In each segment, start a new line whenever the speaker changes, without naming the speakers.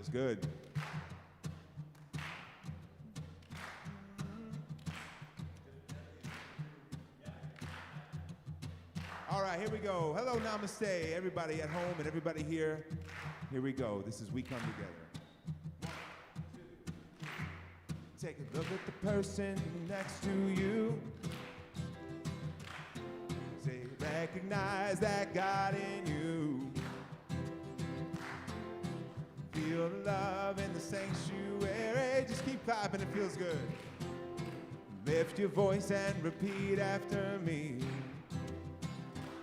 Feels good. All right, here we go. Hello, namaste, everybody at home and everybody here. Here we go. This is We Come Together. 1, 2, 3. Take a look at the person next to you. Say, recognize that God in you. Feel the love in the sanctuary. Just keep clapping, it feels good. Lift your voice and repeat after me.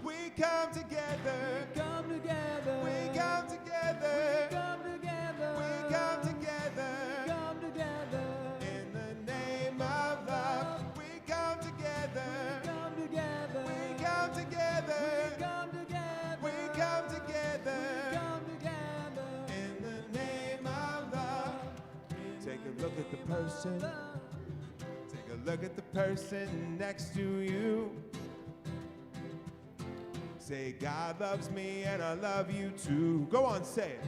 We come together.
We come together.
We come together.
We come together.
We come together.
We come together.
In the name of love. We come together.
We come together.
We come together.
We come together.
We come together.
We come together.
In the name of love. Take a look at the person. Take a look at the person next to you. Say, God loves me and I love you too. Go on, say it.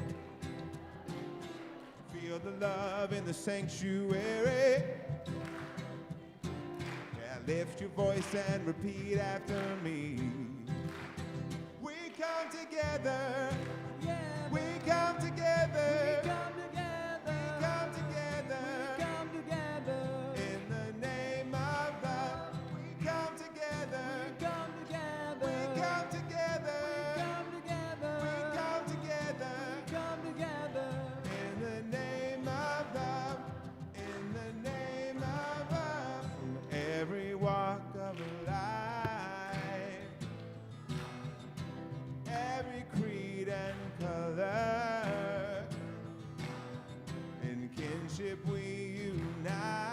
Feel the love in the sanctuary. Yeah, lift your voice and repeat after me. We come together.
Yeah.
We come together.
We come together.
We come together.
We come together.
In the name of love. We come together.
We come together.
We come together.
We come together.
We come together.
We come together.
In the name of love. In the name of love. From every walk of life. Every creed and color. In kinship we unite.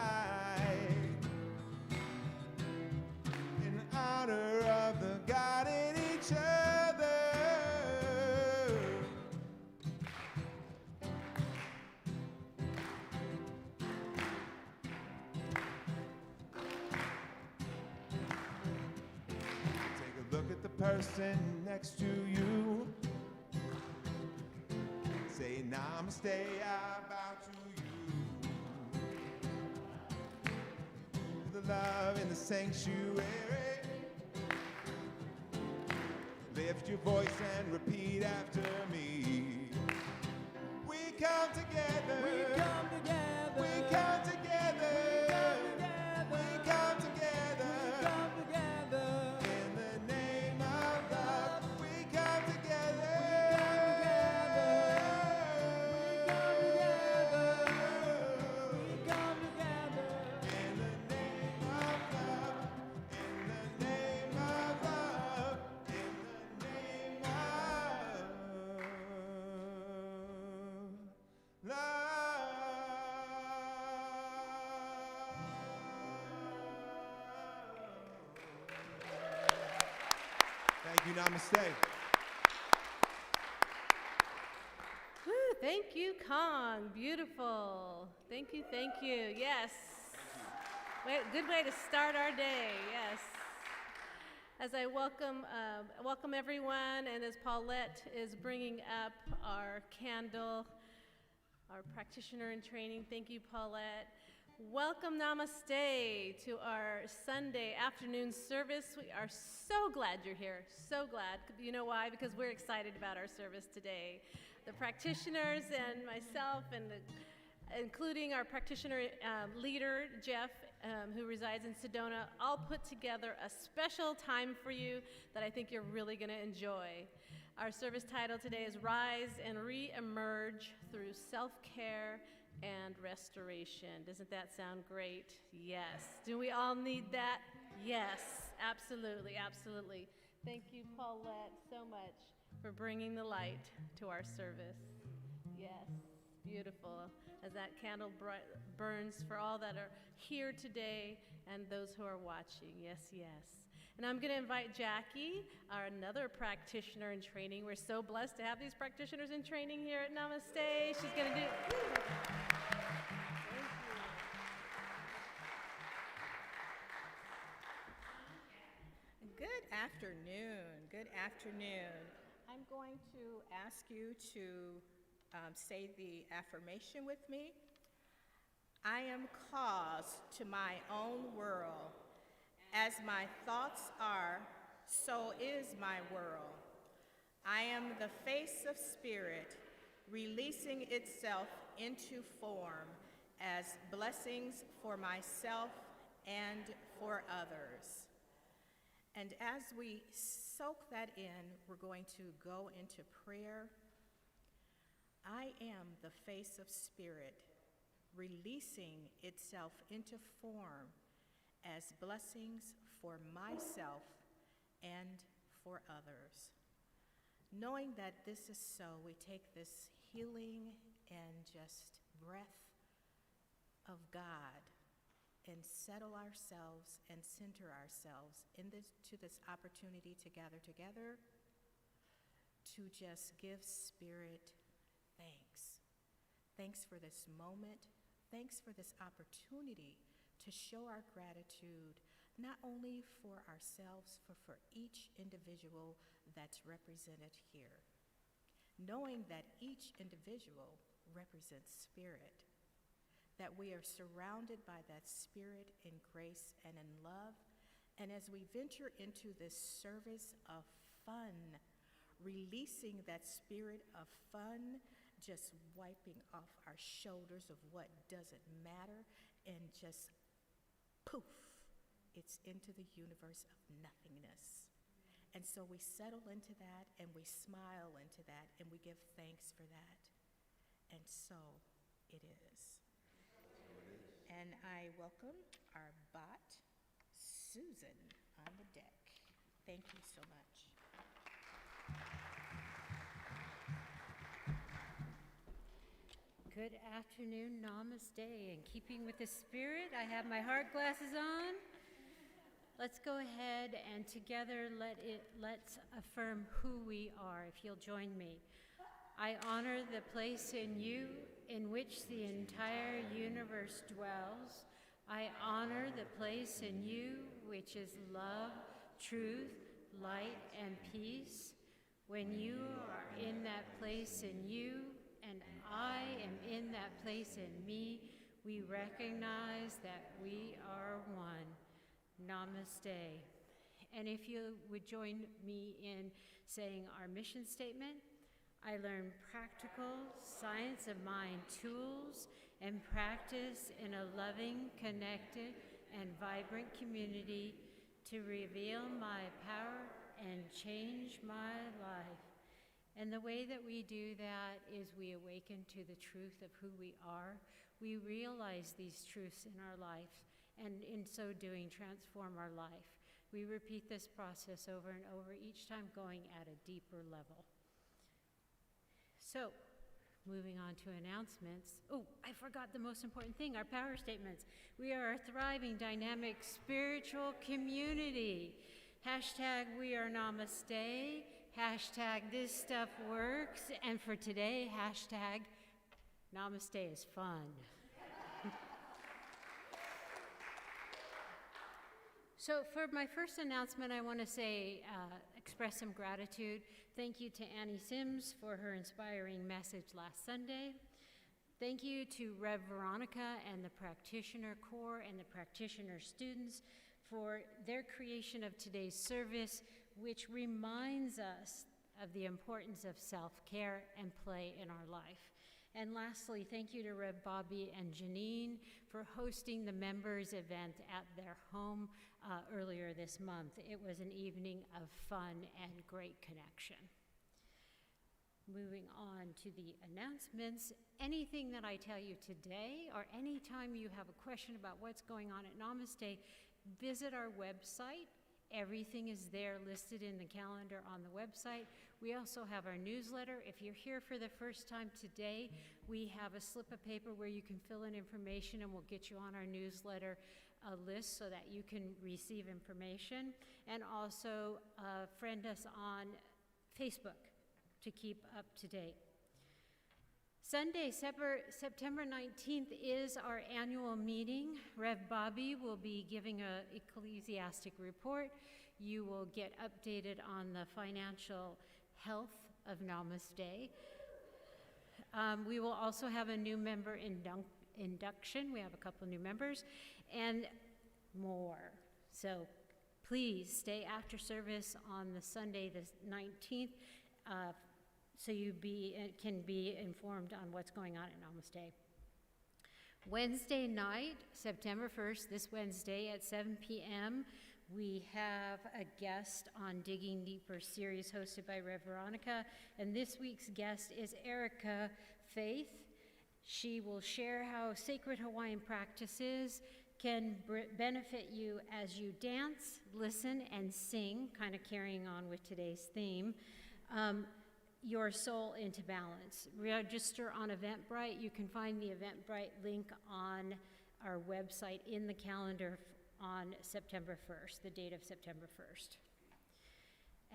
In honor of the God in each other. Take a look at the person next to you. Say, namaste, I bow to you. The love in the sanctuary. Lift your voice and repeat after me. We come together.
We come together.
We come together.
We come together.
We come together.
We come together.
In the name of love. We come together.
We come together.
In the name of love. In the name of love. In the name of love. Thank you, namaste.
Woo, thank you, Kong. Beautiful. Thank you, thank you. Yes. Good way to start our day. Yes. As I welcome everyone, and as Paulette is bringing up our candle, our practitioner in training, thank you, Paulette. Welcome, namaste, to our Sunday afternoon service. We are so glad you're here, so glad. You know why? Because we're excited about our service today. The practitioners and myself, and including our practitioner leader, Jeff, who resides in Sedona, all put together a special time for you that I think you're really going to enjoy. Our service title today is Rise and Re-Emerge Through Self-Care and Restoration. Doesn't that sound great? Yes. Do we all need that? Yes, absolutely, absolutely. Thank you, Paulette, so much for bringing the light to our service. Yes, beautiful. As that candle burns for all that are here today and those who are watching. Yes, yes. And I'm going to invite Jackie, another practitioner in training. We're so blessed to have these practitioners in training here at Namaste. She's going to do...
Good afternoon. Good afternoon. I'm going to ask you to say the affirmation with me. I am caused to my own world. As my thoughts are, so is my world. I am the face of spirit, releasing itself into form as blessings for myself and for others. And as we soak that in, we're going to go into prayer. I am the face of spirit, releasing itself into form as blessings for myself and for others. Knowing that this is so, we take this healing and just breath of God and settle ourselves and center ourselves to this opportunity to gather together to just give Spirit thanks. Thanks for this moment. Thanks for this opportunity to show our gratitude, not only for ourselves, but for each individual that's represented here. Knowing that each individual represents Spirit, that we are surrounded by that Spirit in grace and in love. And as we venture into this service of fun, releasing that spirit of fun, just wiping off our shoulders of what doesn't matter, and just poof, it's into the universe of nothingness. And so we settle into that, and we smile into that, and we give thanks for that. And so it is. And I welcome our bot, Susan, on the deck. Thank you so much.
Good afternoon, namaste. In keeping with the spirit, I have my heart glasses on. Let's go ahead and together let's affirm who we are, if you'll join me. I honor the place in you in which the entire universe dwells. I honor the place in you which is love, truth, light, and peace. When you are in that place in you, and I am in that place in me, we recognize that we are one. Namaste. And if you would join me in saying our mission statement, I learn practical science of mind tools and practice in a loving, connected, and vibrant community to reveal my power and change my life. And the way that we do that is we awaken to the truth of who we are. We realize these truths in our life, and in so doing, transform our life. We repeat this process over and over, each time going at a deeper level. So, moving on to announcements. Oh, I forgot the most important thing, our power statements. We are a thriving, dynamic, spiritual community. Hashtag we are namaste. Hashtag this stuff works. And for today, hashtag namaste is fun. So for my first announcement, I want to say, express some gratitude. Thank you to Annie Sims for her inspiring message last Sunday. Thank you to Rev Veronica and the Practitioner Corps and the practitioner students for their creation of today's service, which reminds us of the importance of self-care and play in our life. And lastly, thank you to Rev Bobby and Janine for hosting the members event at their home earlier this month. It was an evening of fun and great connection. Moving on to the announcements, anything that I tell you today or anytime you have a question about what's going on at Namaste, visit our website. Everything is there listed in the calendar on the website. We also have our newsletter. If you're here for the first time today, we have a slip of paper where you can fill in information, and we'll get you on our newsletter list so that you can receive information. And also friend us on Facebook to keep up to date. Sunday, September 19th is our annual meeting. Rev Bobby will be giving an ecclesiastic report. You will get updated on the financial health of Namaste. We will also have a new member induction. We have a couple new members and more. So please stay after service on the Sunday, the 19th, so you can be informed on what's going on at Namaste. Wednesday night, September 1st, this Wednesday at 7 p.m., we have a guest on Digging Deeper series hosted by Rev Veronica, and this week's guest is Erica Faith. She will share how sacred Hawaiian practices can benefit you as you dance, listen, and sing, kind of carrying on with today's theme, your soul into balance. Register on Eventbrite. You can find the Eventbrite link on our website in the calendar on September 1st, the date of September 1st.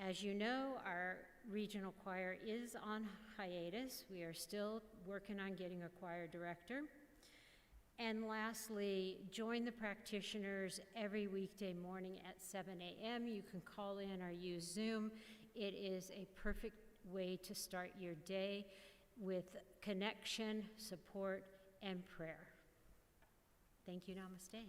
As you know, our regional choir is on hiatus. We are still working on getting a choir director. And lastly, join the practitioners every weekday morning at 7 a.m. You can call in or use Zoom. It is a perfect way to start your day with connection, support, and prayer. Thank you. Namaste.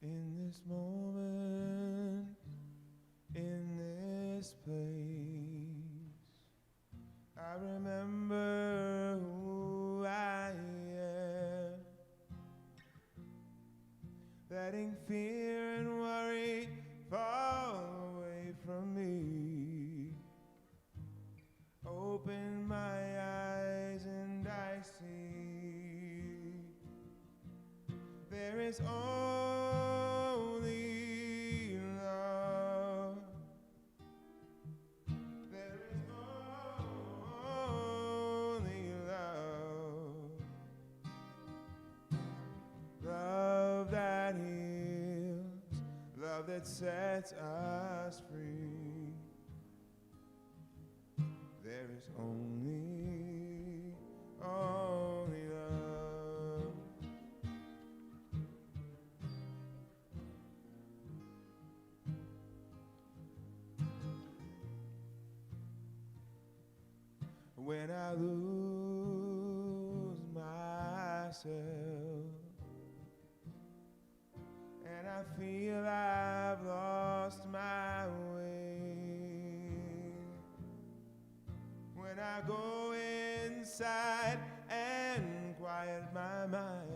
In this moment, in this place, I remember who I am, letting fear and worry fall away from me. Open my eyes and I see there is only love. There is only love. Love that heals, love that sets us free. There is only love. When I lose myself and I feel I've lost my way, when I go inside and quiet my mind,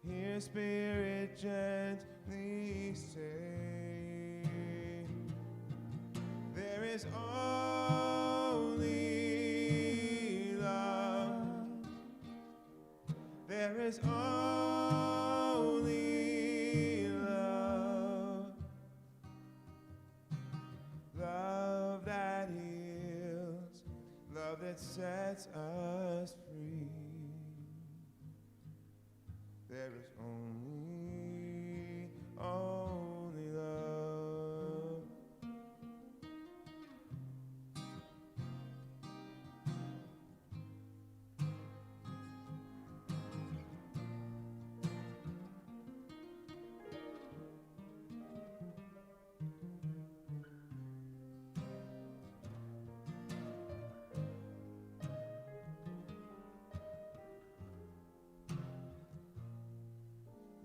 hear Spirit gently say, there is only love. There is only love. Love that heals, love that sets us free. There is only love.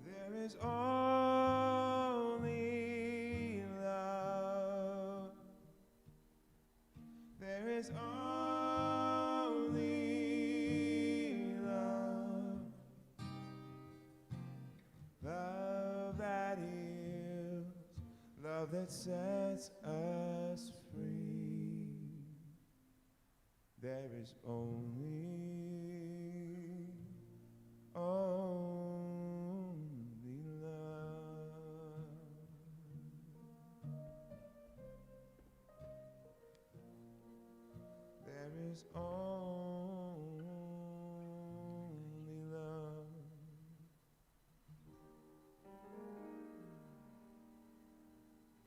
There is only love. There is only love. Love that heals, love that sets us free. There is only love. There's only love.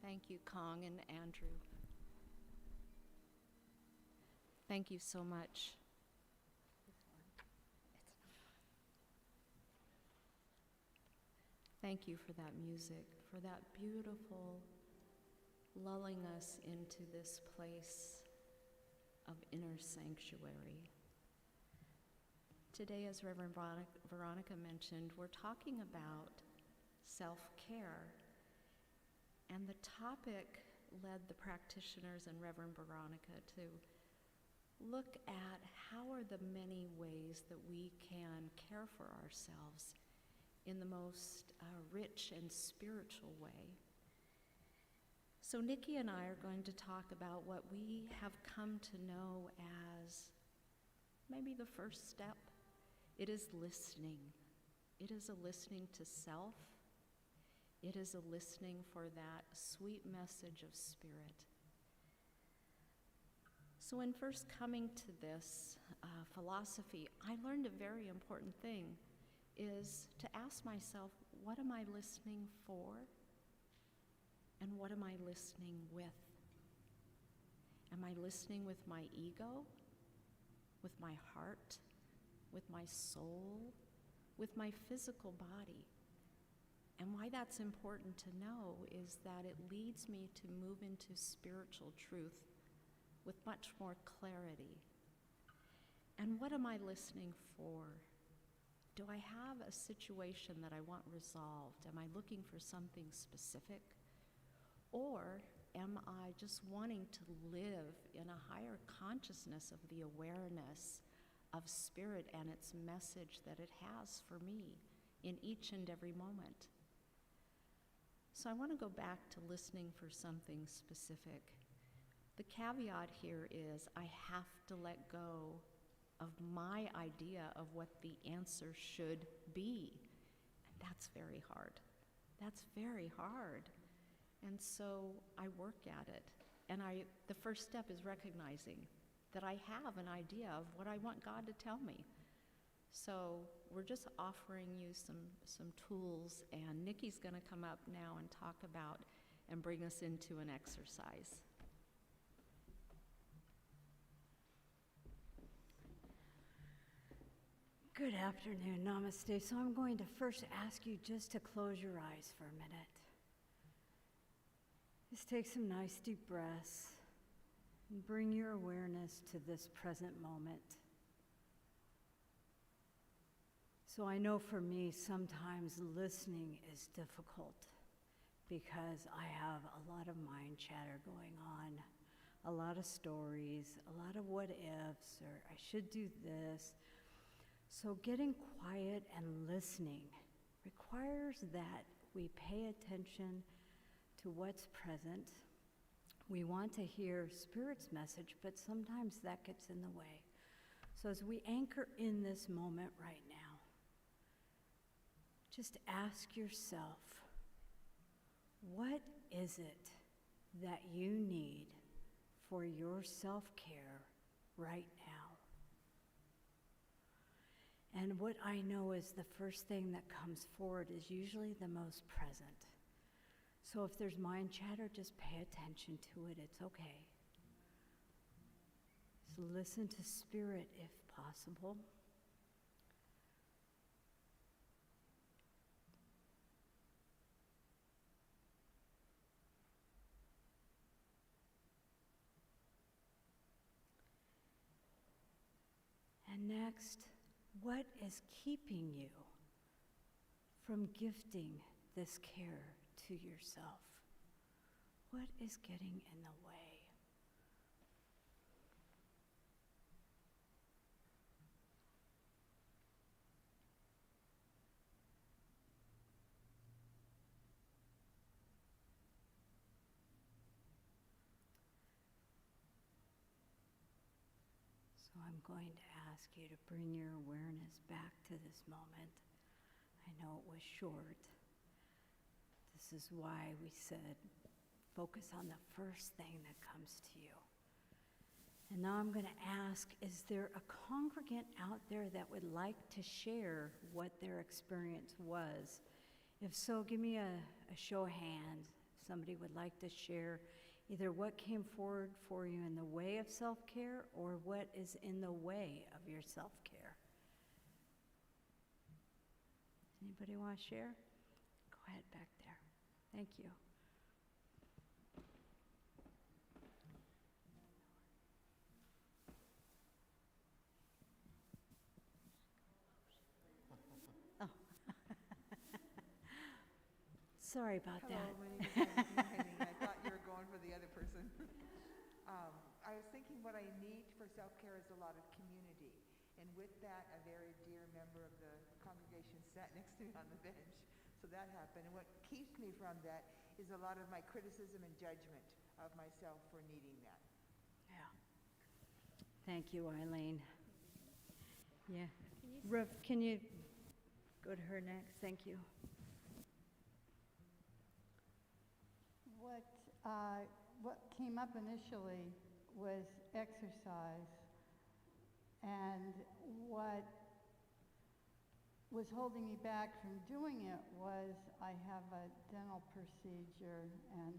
Thank you, Kong and Andrew. Thank you so much. Thank you for that music, for that beautiful lulling us into this place of inner sanctuary. Today, as Reverend Veronica mentioned, we're talking about self-care. And the topic led the practitioners and Reverend Veronica to look at how are the many ways that we can care for ourselves in the most rich and spiritual way. So Nikki and I are going to talk about what we have come to know as maybe the first step. It is listening. It is a listening to self. It is a listening for that sweet message of spirit. So in first coming to this philosophy, I learned a very important thing, is to ask myself, what am I listening for? And what am I listening with? Am I listening with my ego, with my heart, with my soul, with my physical body? And why that's important to know is that it leads me to move into spiritual truth with much more clarity. And what am I listening for? Do I have a situation that I want resolved? Am I looking for something specific? Or am I just wanting to live in a higher consciousness of the awareness of spirit and its message that it has for me in each and every moment? So I want to go back to listening for something specific. The caveat here is I have to let go of my idea of what the answer should be. And that's very hard. That's very hard. And so I work at it. And the first step is recognizing that I have an idea of what I want God to tell me. So we're just offering you some tools, and Nikki's going to come up now and talk about and bring us into an exercise.
Good afternoon, namaste. So I'm going to first ask you just to close your eyes for a minute. Just take some nice deep breaths and bring your awareness to this present moment. So I know for me, sometimes listening is difficult because I have a lot of mind chatter going on, a lot of stories, a lot of what ifs, or I should do this. So getting quiet and listening requires that we pay attention to what's present. We want to hear Spirit's message, but sometimes that gets in the way. So as we anchor in this moment right now, just ask yourself, what is it that you need for your self-care right now? And what I know is the first thing that comes forward is usually the most present. So if there's mind chatter, just pay attention to it. It's okay. So listen to Spirit if possible. And next, what is keeping you from gifting this care to yourself? What is getting in the way? So I'm going to ask you to bring your awareness back to this moment. I know it was short. This is why we said focus on the first thing that comes to you. And now I'm going to ask, is there a congregant out there that would like to share what their experience was? If so, give me a show of hands. If somebody would like to share either what came forward for you in the way of self-care or what is in the way of your self-care. Anybody want to share? Go ahead back there. Thank you. Oh. Sorry about
Hello,
that.
my name is Eileen. I thought you were going for the other person. I was thinking what I need for self-care is a lot of community. And with that, a very dear member of the congregation sat next to me on the bench. So that happened. And what keeps me from that is a lot of my criticism and judgment of myself for needing that.
Yeah. Thank you, Eileen. Yeah. Rev, can you go to her next? Thank you.
What came up initially was exercise, and what was holding me back from doing it was I have a dental procedure and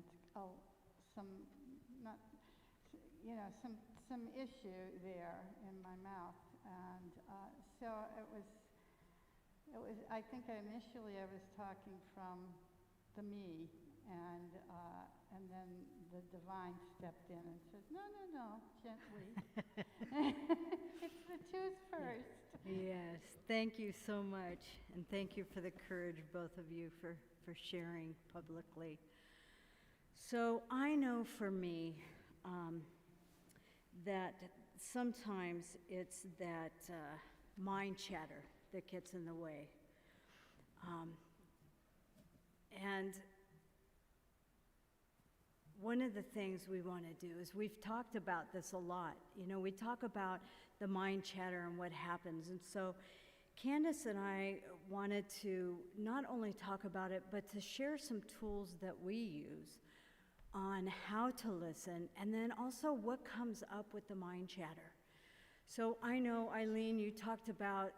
some issue there in my mouth, and so it was. I think initially I was talking from the me, and then the divine stepped in and said, no, gently. It's the tooth first.
Yes, thank you so much. And thank you for the courage, both of you, for sharing publicly. So I know for me that sometimes it's that mind chatter that gets in the way. And one of the things we want to do is we've talked about this a lot. You know, we talk about the mind chatter and what happens. And so Candace and I wanted to not only talk about it, but to share some tools that we use on how to listen, and then also what comes up with the mind chatter. So I know, Eileen, you talked about,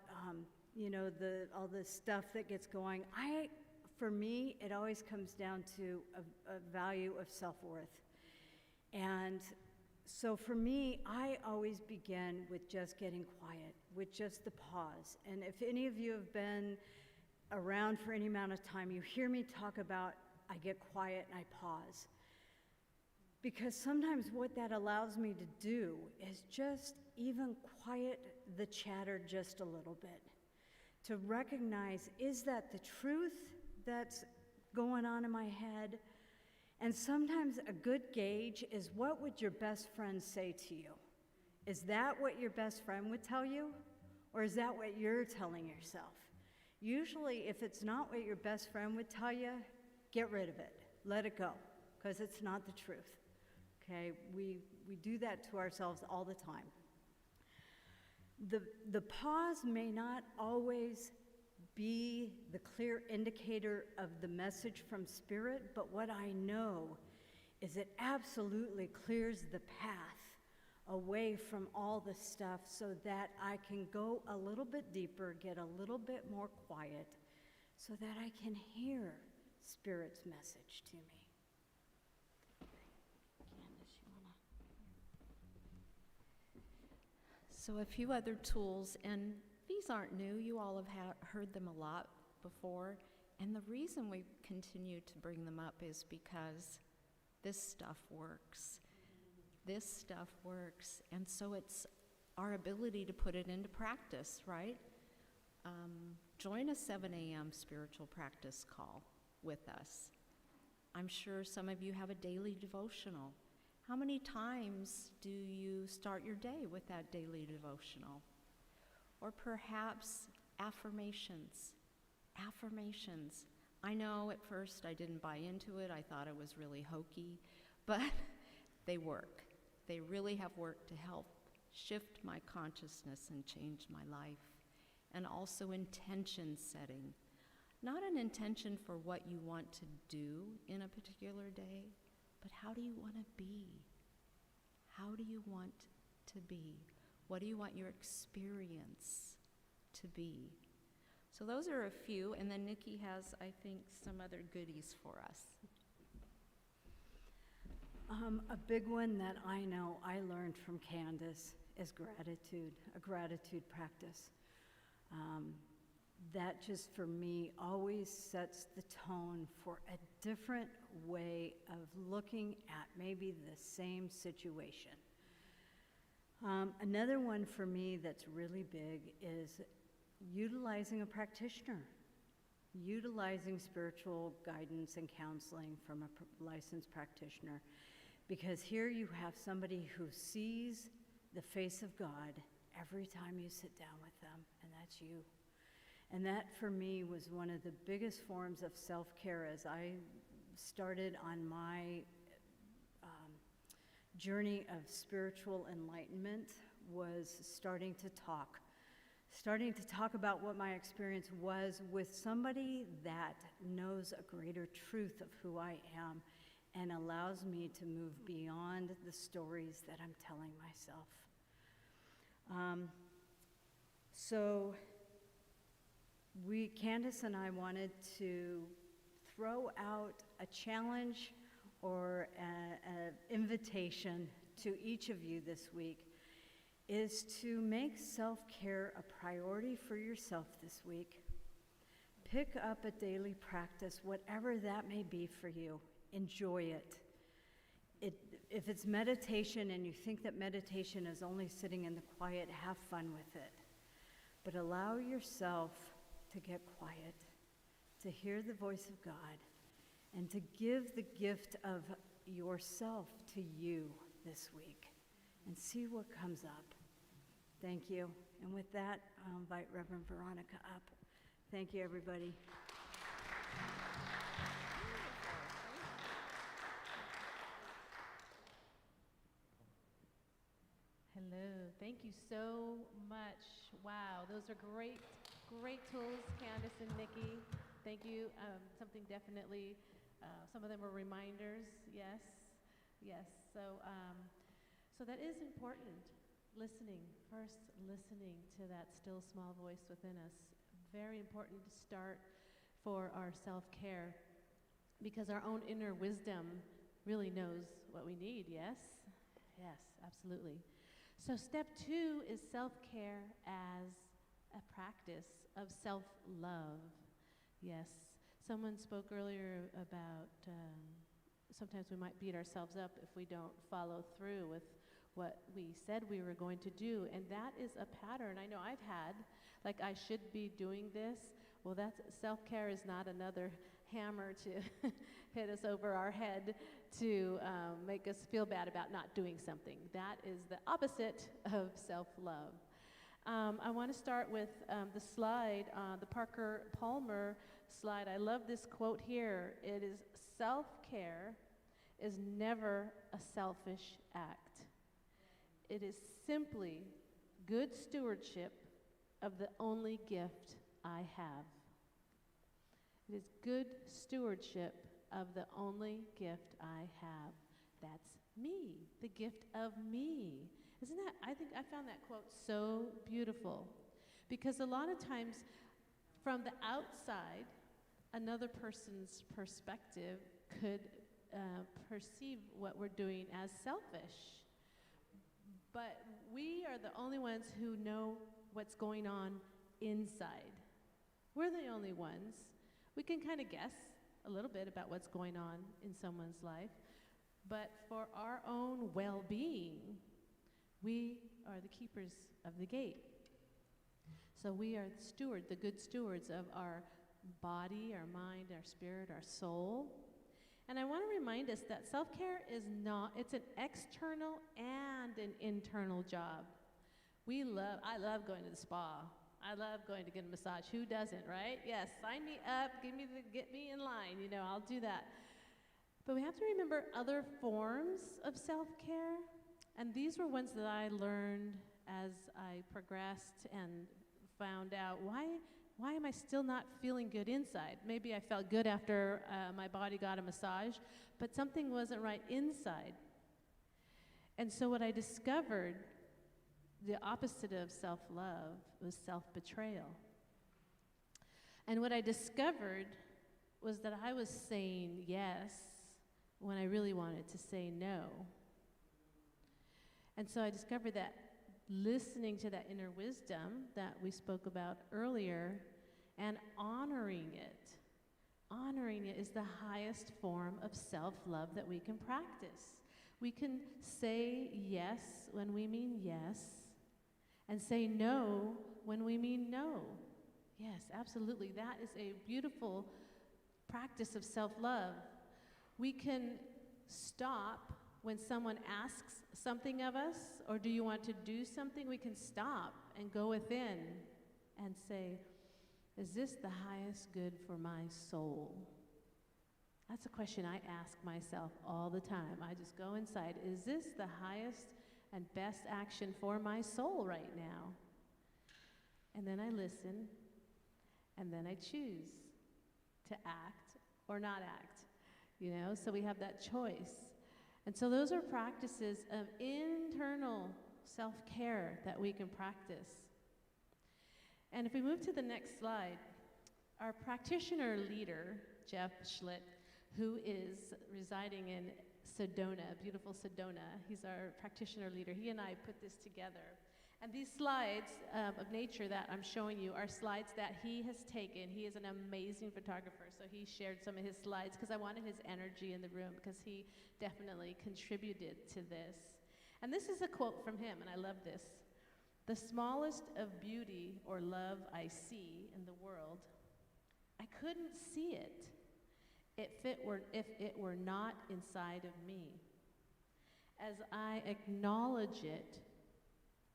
all the stuff that gets going. For me, it always comes down to a value of self-worth. And so for me, I always begin with just getting quiet, with just the pause. And if any of you have been around for any amount of time, you hear me talk about I get quiet and I pause. Because sometimes what that allows me to do is just even quiet the chatter just a little bit. To recognize, is that the truth that's going on in my head? And sometimes a good gauge is, what would your best friend say to you? Is that what your best friend would tell you? Or is that what you're telling yourself? Usually, if it's not what your best friend would tell you, get rid of it. Let it go, because it's not the truth. Okay? We do that to ourselves all the time. The pause may not always be the clear indicator of the message from Spirit, but what I know is it absolutely clears the path away from all the stuff so that I can go a little bit deeper, get a little bit more quiet, so that I can hear Spirit's message to me. Candace, you wanna?
So a few other tools, and these aren't new. You all have heard them a lot before. And the reason we continue to bring them up is because this stuff works. This stuff works. And so it's our ability to put it into practice, right? Join a 7 a.m. spiritual practice call with us. I'm sure some of you have a daily devotional. How many times do you start your day with that daily devotional? Or perhaps affirmations. Affirmations. I know at first I didn't buy into it. I thought it was really hokey, but they work. They really have worked to help shift my consciousness and change my life. And also intention setting. Not an intention for what you want to do in a particular day, but how do you want to be? How do you want to be? What do you want your experience to be? So those are a few, and then Nikki has, I think, some other goodies for us.
A big one that I know I learned from Candace is gratitude, a gratitude practice. That just for me always sets the tone for a different way of looking at maybe the same situation. Another one for me that's really big is utilizing a practitioner, utilizing spiritual guidance and counseling from a licensed practitioner, because here you have somebody who sees the face of God every time you sit down with them, and that's you. And that for me was one of the biggest forms of self-care as I started on my journey of spiritual enlightenment, was starting to talk about what my experience was with somebody that knows a greater truth of who I am and allows me to move beyond the stories that I'm telling myself. So Candace and I wanted to throw out a challenge or an invitation to each of you this week, is to make self-care a priority for yourself this week. Pick up a daily practice, whatever that may be for you. Enjoy it. If it's meditation and you think that meditation is only sitting in the quiet, have fun with it. But allow yourself to get quiet, to hear the voice of God, and to give the gift of yourself to you this week and see what comes up. Thank you. And with that, I'll invite Reverend Veronica up. Thank you, everybody.
Hello. Thank you so much. Wow, those are great, great tools, Candace and Nikki. Thank you. Something definitely, some of them were reminders. Yes, yes. So that is important. Listening, first listening to that still small voice within us. Very important to start for our self-care, because our own inner wisdom really knows what we need, yes? Yes, absolutely. So step 2 is self-care as a practice of self-love. Yes, someone spoke earlier about sometimes we might beat ourselves up if we don't follow through with what we said we were going to do, and that is a pattern I know I've had, like I should be doing this. Well, that's self-care is not another hammer to hit us over our head to make us feel bad about not doing something. That is the opposite of self-love. I want to start with the slide, the Parker Palmer slide. I love this quote here. It is, self-care is never a selfish act. It is simply good stewardship of the only gift I have. It is good stewardship of the only gift I have. That's me, the gift of me. Isn't that, I found that quote so beautiful, because a lot of times from the outside, another person's perspective could perceive what we're doing as selfish. But we are the only ones who know what's going on inside. We're the only ones. We can kind of guess a little bit about what's going on in someone's life, but for our own well-being, we are the keepers of the gate. So we are the good stewards of our body, our mind, our spirit, our soul. And I want to remind us that self-care is not, it's an external and an internal job. I love going to the spa. I love going to get a massage. Who doesn't, right? Yes, sign me up, get me in line, I'll do that. But we have to remember other forms of self-care, and these were ones that I learned as I progressed and found out why am I still not feeling good inside? Maybe I felt good after my body got a massage, but something wasn't right inside. And so what I discovered the opposite of self-love was self-betrayal. And what I discovered was that I was saying yes when I really wanted to say no. And so I discovered that listening to that inner wisdom that we spoke about earlier and honoring it is the highest form of self-love that we can practice. We can say yes when we mean yes, and say no when we mean no. Yes, absolutely. That is a beautiful practice of self-love. We can stop when someone asks something of us, or do you want to do something? We can stop and go within and say, is this the highest good for my soul? That's a question I ask myself all the time. I just go inside, is this the highest and best action for my soul right now? And then I listen, and then I choose to act or not act, you know? So we have that choice. And so those are practices of internal self-care that we can practice. And if we move to the next slide, our practitioner leader, Jeff Schlitt, who is residing in Sedona, beautiful Sedona, he's our practitioner leader. He and I put this together. And these slides of nature that I'm showing you are slides that he has taken. He is an amazing photographer, so he shared some of his slides because I wanted his energy in the room because he definitely contributed to this. And this is a quote from him, and I love this. The smallest of beauty or love I see in the world, I couldn't see it if it were not inside of me. As I acknowledge it,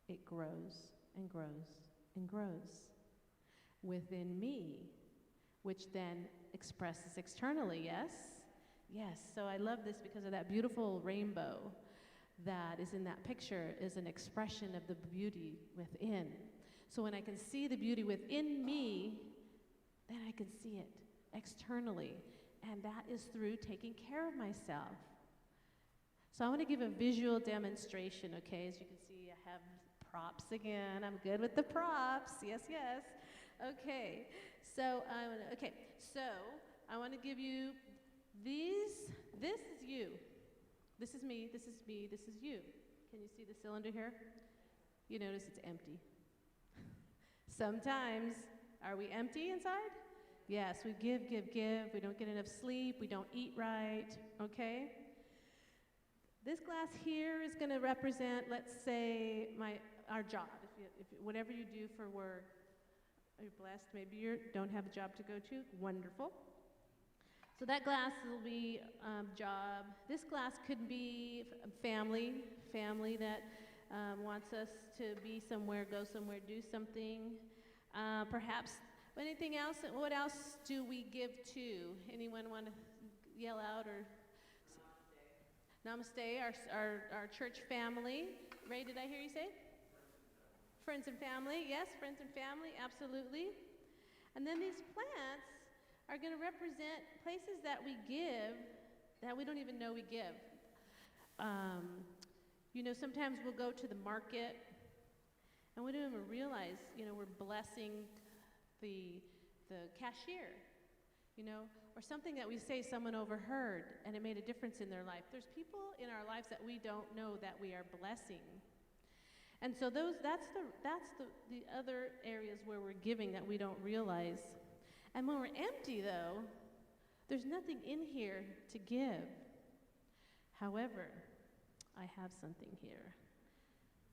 it grows and grows and grows within me, which then expresses externally, yes? Yes, so I love this because of that beautiful rainbow that is in that picture is an expression of the beauty within. So when I can see the beauty within me, then I can see it externally. And that is through taking care of myself. So I want to give a visual demonstration, okay? As you can see, I have props again. I'm good with the props. Yes, yes. Okay. So I want to give you these. This is you. This is me. This is me. This is you. Can you see the cylinder here? You notice it's empty. Sometimes, are we empty inside? Yes, we give. We don't get enough sleep. We don't eat right, okay? This glass here is going to represent, let's say, our job. Whatever you do for work, you're blessed. Maybe you don't have a job to go to. Wonderful. So that glass will be job. This glass could be family that wants us to be somewhere, go somewhere, do something. Perhaps anything else? What else do we give to? Anyone want to yell out or? Namaste, our church family. Ray, did I hear you say? Friends and family, yes, friends and family, absolutely. And then these plants are going to represent places that we give that we don't even know we give. Sometimes we'll go to the market and we don't even realize, we're blessing the cashier, or something that we say someone overheard and it made a difference in their life. There's people in our lives that we don't know that we are blessing. And so that's the other areas where we're giving that we don't realize. And when we're empty, though, there's nothing in here to give. However, I have something here.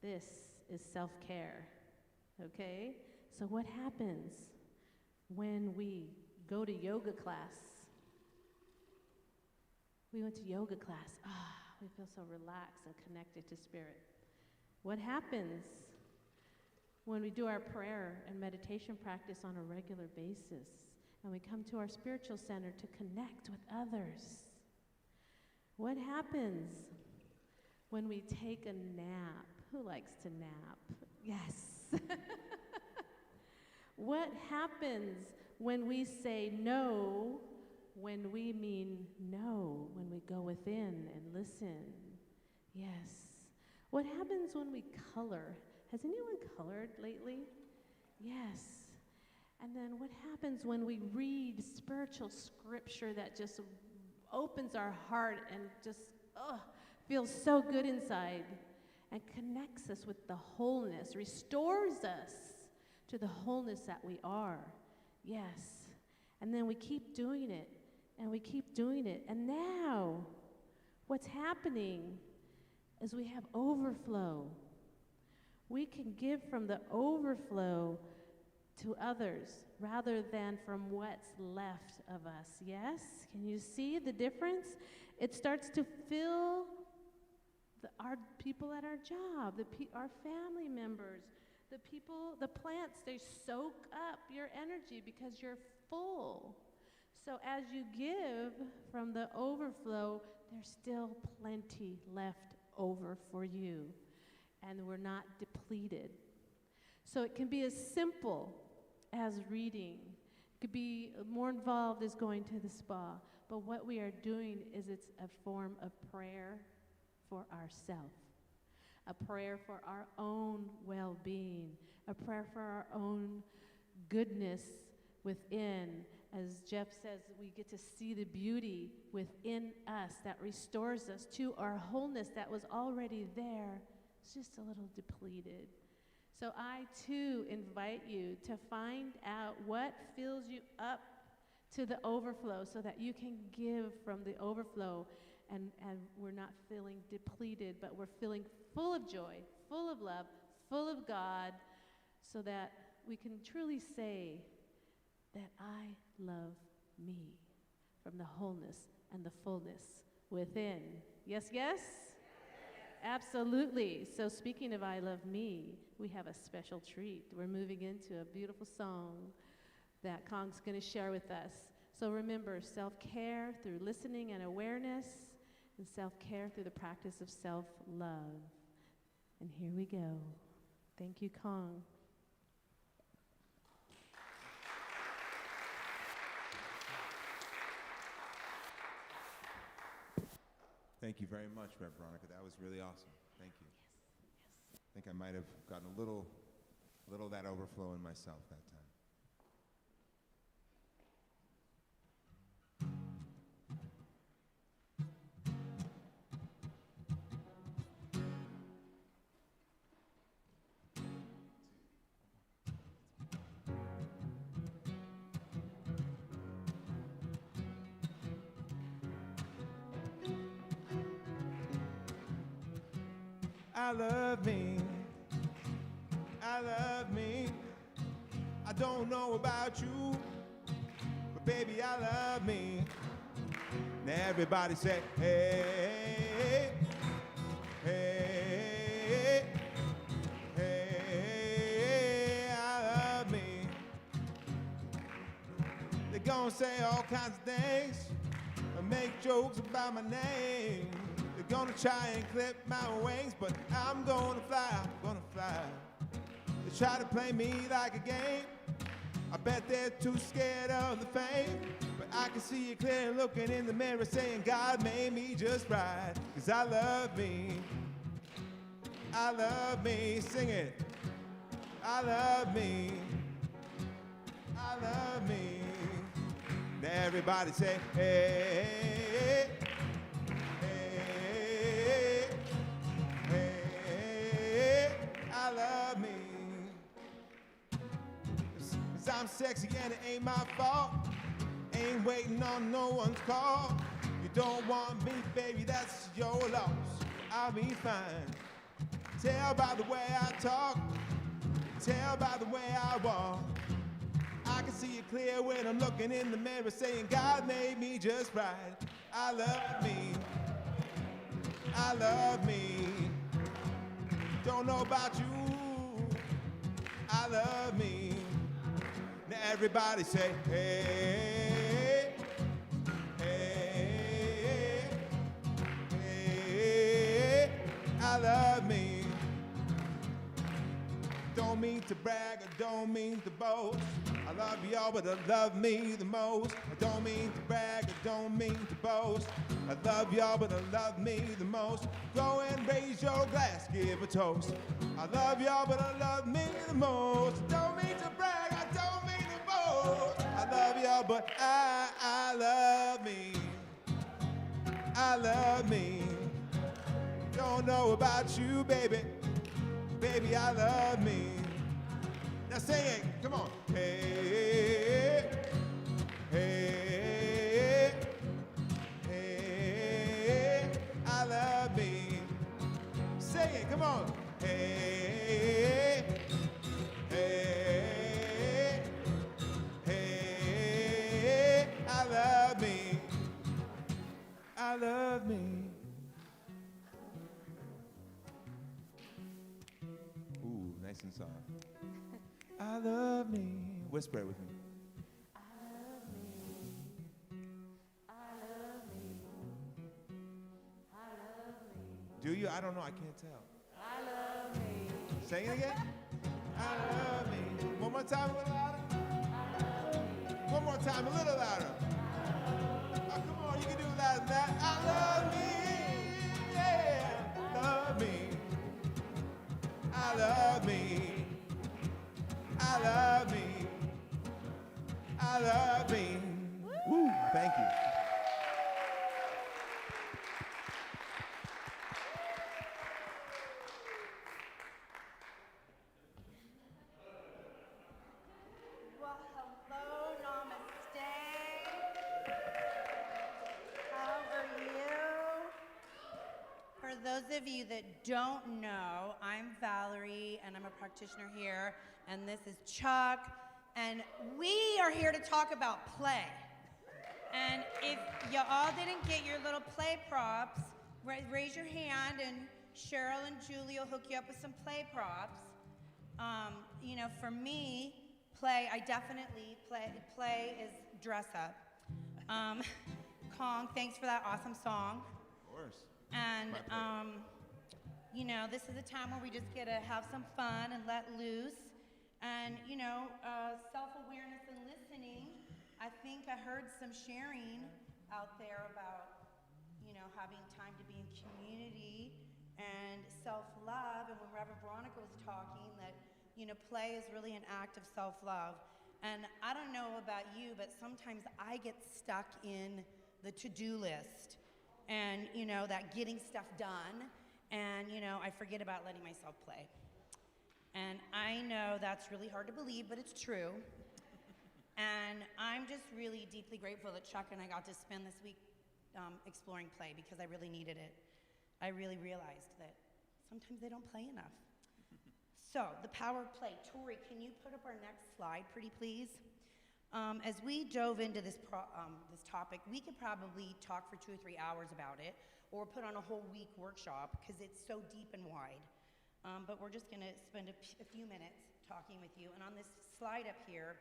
This is self-care, okay? So what happens when we go to yoga class? We went to yoga class. We feel so relaxed and connected to spirit. What happens when we do our prayer and meditation practice on a regular basis and we come to our spiritual center to connect with others? What happens when we take a nap? Who likes to nap? Yes. What happens when we say no when we mean no, when we go within and listen? Yes. What happens when we color? Has anyone colored lately? Yes. And then what happens when we read spiritual scripture that just opens our heart and just feels so good inside and connects us with the wholeness, restores us to the wholeness that we are. Yes. And then we keep doing it, and we keep doing it. And now, what's happening is we have overflow. We can give from the overflow to others rather than from what's left of us. Yes? Can you see the difference? It starts to fill our people at our job, our family members, the people, the plants, they soak up your energy because you're full. So as you give from the overflow, there's still plenty left over for you, and we're not depleted. So it can be as simple as reading. It could be more involved as going to the spa. But what we are doing is it's a form of prayer for ourselves, a prayer for our own well-being, a prayer for our own goodness within. As Jeff says, we get to see the beauty within us that restores us to our wholeness that was already there. It's just a little depleted. So I, too, invite you to find out what fills you up to the overflow so that you can give from the overflow, and we're not feeling depleted, but we're feeling full of joy, full of love, full of God, so that we can truly say that I love me from the wholeness and the fullness within. Yes, yes? Absolutely. So speaking of I love me, we have a special treat. We're moving into a beautiful song that Kong's going to share with us. So remember, self-care through listening and awareness, and self-care through the practice of self-love. And here we go. Thank you, Kong.
Thank you very much, Rev. Veronica. That was really awesome. Thank you. Yes. I think I might have gotten a little of that overflow in myself that time. I love me, I love me. I don't know about you, but baby, I love me. Now everybody say, hey, hey, hey, I love me. They're gonna say all kinds of things and make jokes about my name. They're gonna try and clip my wings, but I'm gonna fly, I'm gonna fly. They try to play me like a game. I bet they're too scared of the fame. But I can see it clear looking in the mirror saying God made me just right. 'Cause I love me, I love me, sing it. I love me, I love me. Now everybody say, hey, hey, hey, I love me. 'Cause I'm sexy and it ain't my fault. Ain't waiting on no one's call. You don't want me, baby, that's your loss. I'll be fine. Tell by the way I talk. Tell by the way I walk. I can see it clear when I'm looking in the mirror saying God made me just right. I love me. I love me. Don't know about you. I love me. Now everybody say, hey, hey, hey, I love me. Don't mean to brag, I don't mean to boast. I I love y'all, but I love me the most. I don't mean to brag, I don't mean to boast. I love y'all, but I love me the most. Go and raise your glass, give a toast. I love y'all, but I love me the most. I don't mean to brag, I don't mean to boast. I love y'all, but I love me. I love me. Don't know about you, baby. Baby, I love me. Now sing it, come on. Hey, hey, hey, I love me. Sing it, come on. Hey, hey, hey, I love me. I love me. Ooh, nice and soft. I love me. Whisper it with me.
I love me. I love me. I love me.
Do you? I don't know. I can't tell.
I love me.
Sing it again. I love me. One more time, a little louder. One more time, a little louder. Oh, come on, you can do it louder than that. I love me. Yeah. Love me. I love me. I love me. I love me. Woo, thank you.
Well, hello, namaste. How are you? For those of you that don't know, I'm Valerie, and I'm a practitioner here, and this is Chuck, and we are here to talk about play. And if you all didn't get your little play props, raise your hand, and Cheryl and Julie will hook you up with some play props. You know, for me, I definitely play is dress up. Kong, thanks for that awesome song.
Of course.
And,
My pleasure.
you know, this is a time where we just get to have some fun and let loose. And, you know, self-awareness and listening, I think I heard some sharing out there about, you know, having time to be in community and self-love. And when Reverend Veronica was talking that, you know, play is really an act of self-love. And I don't know about you, but sometimes I get stuck in the to-do list and, you know, that getting stuff done. And, you know, I forget about letting myself play. And I know that's really hard to believe, but it's true. And I'm just really deeply grateful that Chuck and I got to spend this week exploring play because I really needed it. I really realized that sometimes they don't play enough. So, the power of play. Tori, can you put up our next slide, pretty please? As we dove into this topic, we could probably talk for 2 or 3 hours about it, or put on a whole week workshop, because it's so deep and wide. But we're just going to spend a few minutes talking with you. And on this slide up here,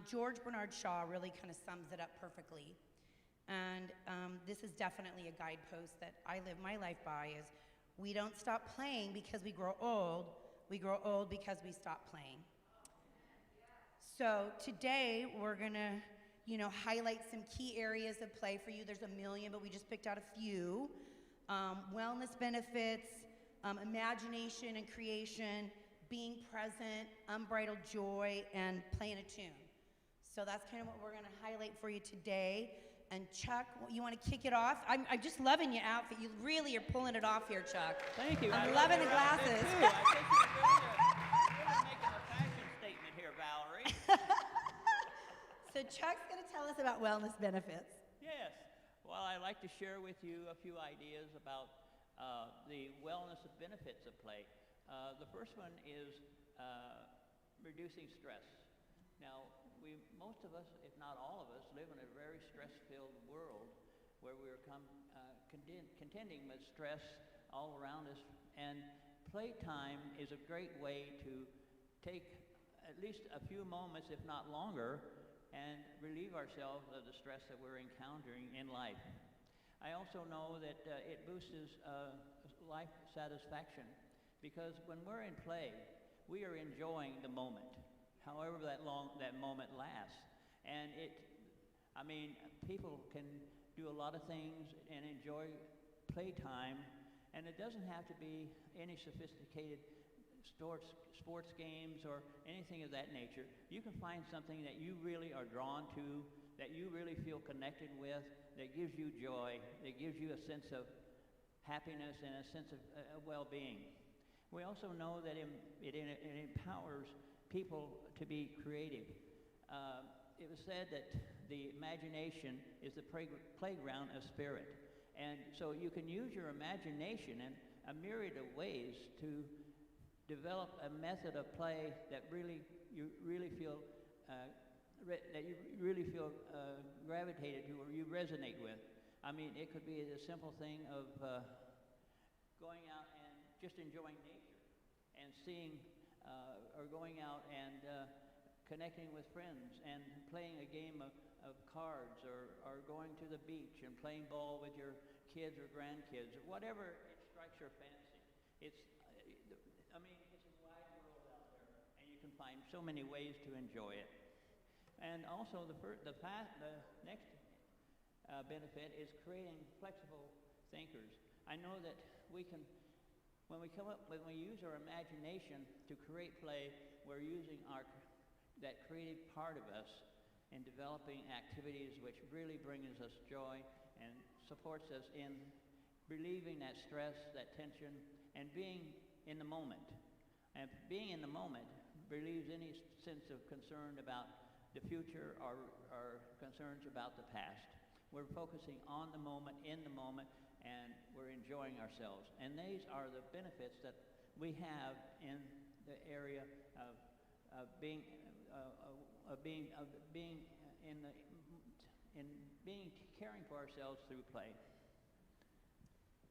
George Bernard Shaw really kind of sums it up perfectly. And this is definitely a guidepost that I live my life by, is we don't stop playing because we grow old. We grow old because we stop playing. So today we're gonna, you know, highlight some key areas of play for you. There's a million, but we just picked out a few. Wellness benefits, imagination and creation, being present, unbridled joy, and playing a tune. So that's kind of what we're gonna highlight for you today. And Chuck, you wanna kick it off? I'm just loving your outfit. You really are pulling it off here, Chuck.
Thank you.
I'm loving the glasses.
I think you're really making a fashion statement here, Valerie.
So Chuck's gonna tell us about wellness benefits.
Yes. Well, I'd like to share with you a few ideas about the wellness benefits of play. The first one is reducing stress. Now, most of us, if not all of us, live in a very stress-filled world where we're contending with stress all around us, and playtime is a great way to take at least a few moments, if not longer, and relieve ourselves of the stress that we're encountering in life. I also know that it boosts life satisfaction, because when we're in play, we are enjoying the moment. however that moment lasts. And I mean, people can do a lot of things and enjoy playtime, and it doesn't have to be any sophisticated sports games or anything of that nature. You can find something that you really are drawn to, that you really feel connected with, that gives you joy, that gives you a sense of happiness and a sense of well-being. We also know that it empowers people to be creative. It was said that the imagination is the playground of spirit. And so you can use your imagination in a myriad of ways to develop a method of play that you really feel gravitated to or you resonate with. I mean, it could be the simple thing of going out and just enjoying nature and seeing, or going out and connecting with friends and playing a game of cards, or going to the beach and playing ball with your kids or grandkids, or whatever it strikes your fancy. It's a wide world out there, and you can find so many ways to enjoy it. And also the next benefit is creating flexible thinkers. I know that when we use our imagination to create play, we're using that creative part of us in developing activities which really brings us joy and supports us in relieving that stress, that tension, and being in the moment. And being in the moment relieves any sense of concern about the future or concerns about the past. We're focusing on the moment, in the moment, and we're enjoying ourselves. And these are the benefits that we have in the area of caring for ourselves through play.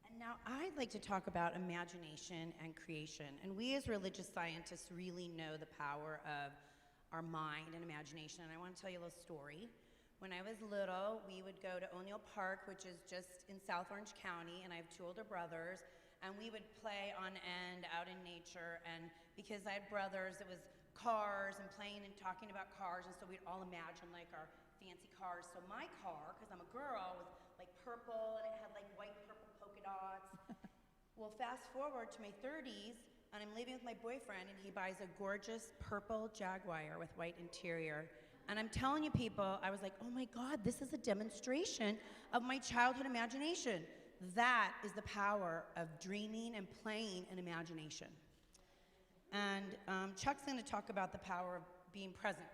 And now I'd like to talk about imagination and creation. And we as religious scientists really know the power of our mind and imagination. And I want to tell you a little story. When I was little, we would go to O'Neill Park, which is just in South Orange County, and I have 2 older brothers, and we would play on end out in nature. And because I had brothers, it was cars and playing and talking about cars, and so we'd all imagine like our fancy cars. So my car, because I'm a girl, was like purple, and it had like white and purple polka dots. Well, fast forward to my 30s, and I'm living with my boyfriend, and he buys a gorgeous purple Jaguar with white interior. And I'm telling you people, I was like, oh my God, this is a demonstration of my childhood imagination. That is the power of dreaming and playing in imagination. And Chuck's going to talk about the power of being present.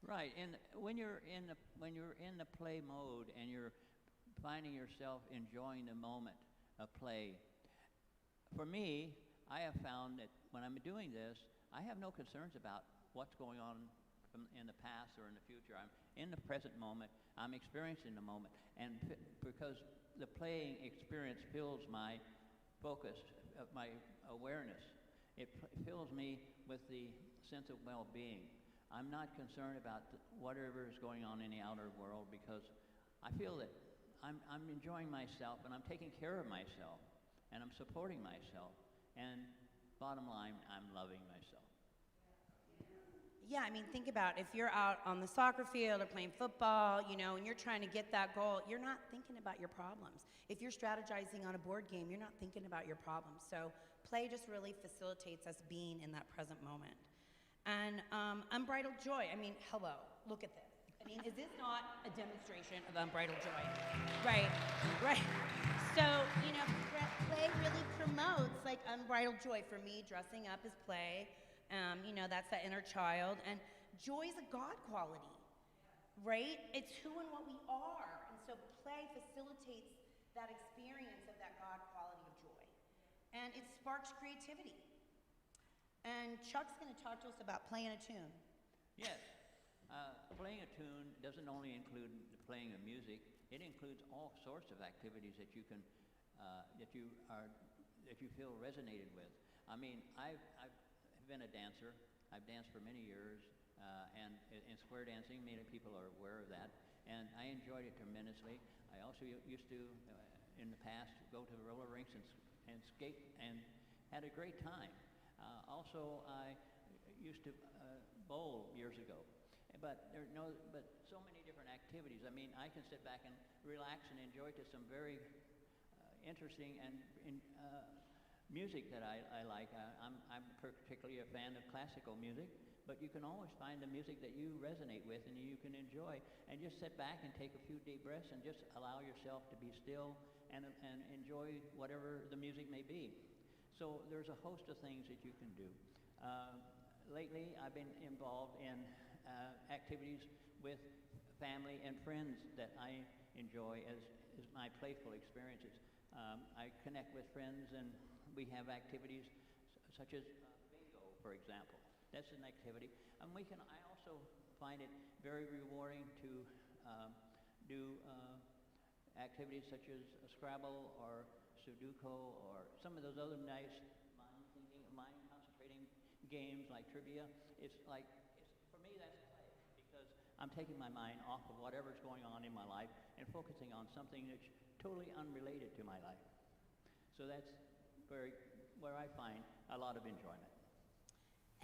Right, and when you're in the play mode and you're finding yourself enjoying the moment of play, for me, I have found that when I'm doing this, I have no concerns about what's going on in the past or in the future. I'm in the present moment. I'm experiencing the moment, and because the playing experience fills my focus, my awareness. It fills me with the sense of well-being. I'm not concerned about whatever is going on in the outer world, because I feel that I'm enjoying myself, and I'm taking care of myself, and I'm supporting myself, and bottom line, I'm loving myself.
Yeah, I mean, think about if you're out on the soccer field or playing football, and you're trying to get that goal, you're not thinking about your problems. If you're strategizing on a board game, you're not thinking about your problems. So play just really facilitates us being in that present moment. And unbridled joy, I mean, hello, look at this. I mean, is this not a demonstration of unbridled joy? Right. So, play really promotes like unbridled joy. For me, dressing up is play. That's that inner child. And joy is a God quality, right? It's who and what we are. And so play facilitates that experience of that God quality of joy. And it sparks creativity. And Chuck's going to talk to us about playing a tune.
Yes. Playing a tune doesn't only include the playing of music. It includes all sorts of activities that you can, that you feel resonated with. I mean, I've been a dancer. I've danced for many years, and in square dancing, many people are aware of that, and I enjoyed it tremendously. I also used to, in the past, go to roller rinks and skate, and had a great time. Also, I used to bowl years ago. But but so many different activities. I mean, I can sit back and relax and enjoy to some very interesting and music that I like. I'm particularly a fan of classical music, but you can always find the music that you resonate with and you can enjoy, and just sit back and take a few deep breaths and just allow yourself to be still and enjoy whatever the music may be. So there's a host of things that you can do. Lately, I've been involved in activities with family and friends that I enjoy as my playful experiences. I connect with friends and we have activities such as bingo, for example. That's an activity. And I also find it very rewarding to do activities such as Scrabble or Sudoku or some of those other nice mind-concentrating games like trivia. For me, that's play, because I'm taking my mind off of whatever's going on in my life and focusing on something that's totally unrelated to my life. So that's where I find a lot of enjoyment.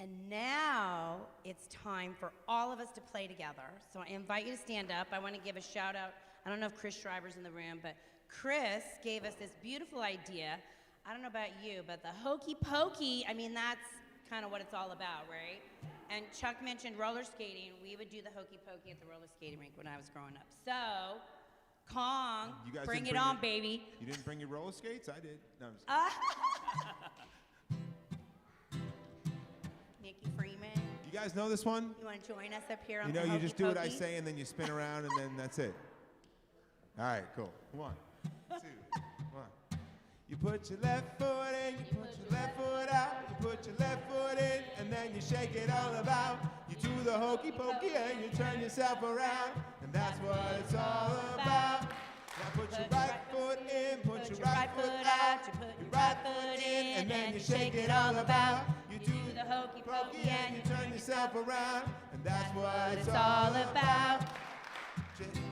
And now it's time for all of us to play together. So I invite you to stand up. I want to give a shout out. I don't know if Chris Schreiber's in the room, but Chris gave us this beautiful idea. I don't know about you, but the hokey pokey, I mean, that's kind of what it's all about, right? And Chuck mentioned roller skating. We would do the hokey pokey at the roller skating rink when I was growing up. So, Kong, bring it on, baby.
You didn't bring your roller skates? I did. No, I'm just
Nikki Freeman.
You guys know this one?
You want to join us up here on
You
the
know, you
hokey
just do what I
pokey?
say and then you spin around and then that's it. All right, cool. 1, 2, 1. You put your left foot in, you put your left foot out, you put your left foot in, and then you shake it all about. You do the hokey pokey and you turn yourself around, and that's what it's all about. Now put your right foot in, put your right foot out, you put your right foot in, and then you shake it all about. You do the hokey pokey and you turn yourself around, and that's what it's all about.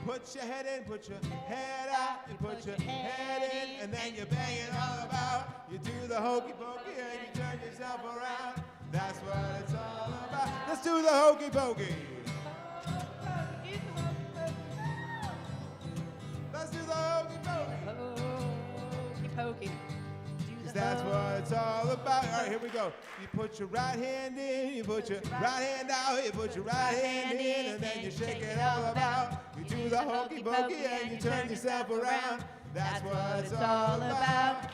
Put your head in, put your head out, you put your head in, and then you bang it all about. You do the hokey pokey and you turn yourself around. That's what it's all about. Let's do the hokey pokey. Let's do the hokey pokey.
Hokey pokey.
Cause that's what it's all about. All right, here we go. You put your right hand in, you put your right hand out, you put your right hand in, and then you shake it all about. You do the hokey pokey and you turn yourself around. That's what it's all about.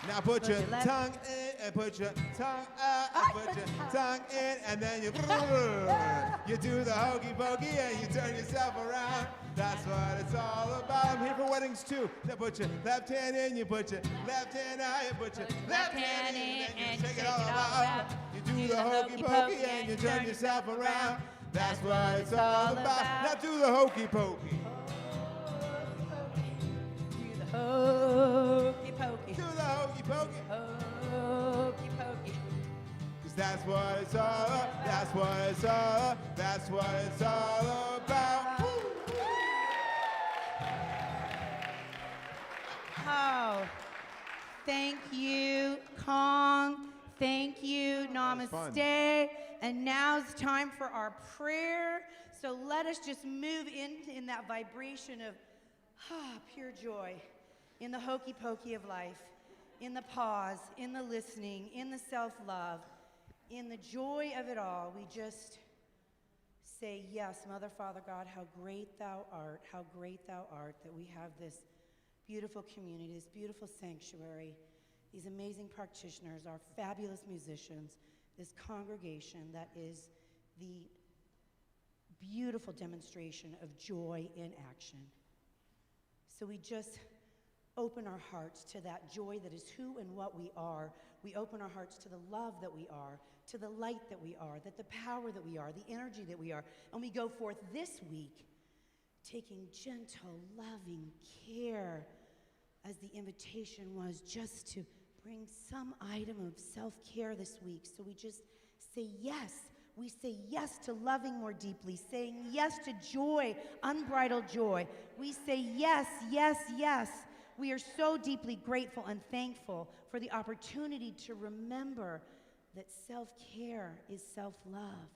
Now put your tongue in and put your tongue out and put your tongue in, and then you do the hokey pokey and you turn yourself around. That's what it's all about. I'm here for weddings too. Now put your left hand in, you put your left hand out, you put your left hand in, and you shake it all about. You do the hokey pokey and you turn yourself around. That's what it's all about. Now do the hokey pokey.
Hokey pokey.
Do the hokey pokey.
Hokey pokey.
Cause that's what it's all about. That's what it's all about.
Oh, thank you, Kong. Thank you, Namaste. And now it's time for our prayer. So let us just move in that vibration of pure joy, in the hokey pokey of life, in the pause, in the listening, in the self-love, in the joy of it all. We just say, yes, Mother, Father, God, how great thou art, that we have this beautiful community, this beautiful sanctuary, these amazing practitioners, our fabulous musicians, this congregation that is the beautiful demonstration of joy in action. So we just open our hearts to that joy that is who and what we are. We open our hearts to the love that we are, to the light that we are, that the power that we are, the energy that we are. And we go forth this week taking gentle, loving care, as the invitation was, just to bring some item of self-care this week. So we just say yes. We say yes to loving more deeply, saying yes to joy, unbridled joy. We say yes, yes, yes. We are so deeply grateful and thankful for the opportunity to remember that self-care is self-love,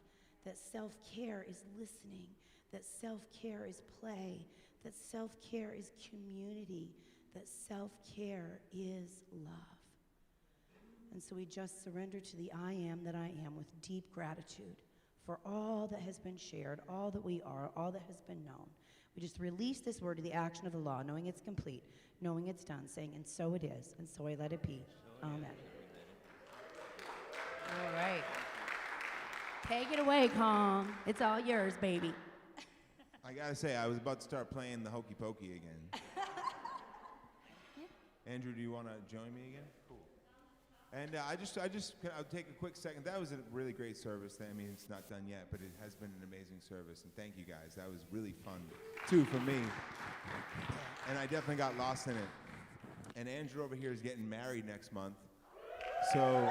that self-care is listening, that self-care is play, that self-care is community, that self-care is love. And so we just surrender to the I am that I am with deep gratitude for all that has been shared, all that we are, all that has been known. We just release this word to the action of the law, knowing it's complete, knowing it's done, saying, and so it is, and so I let it be. Amen.
All right. Take it away, Kong. It's all yours, baby.
I gotta say, I was about to start playing the hokey pokey again. Andrew, do you want to join me again? Cool. And I'll take a quick second. That was a really great service. I mean, it's not done yet, but it has been an amazing service. And thank you guys. That was really fun, too, for me. And I definitely got lost in it. And Andrew over here is getting married next month. So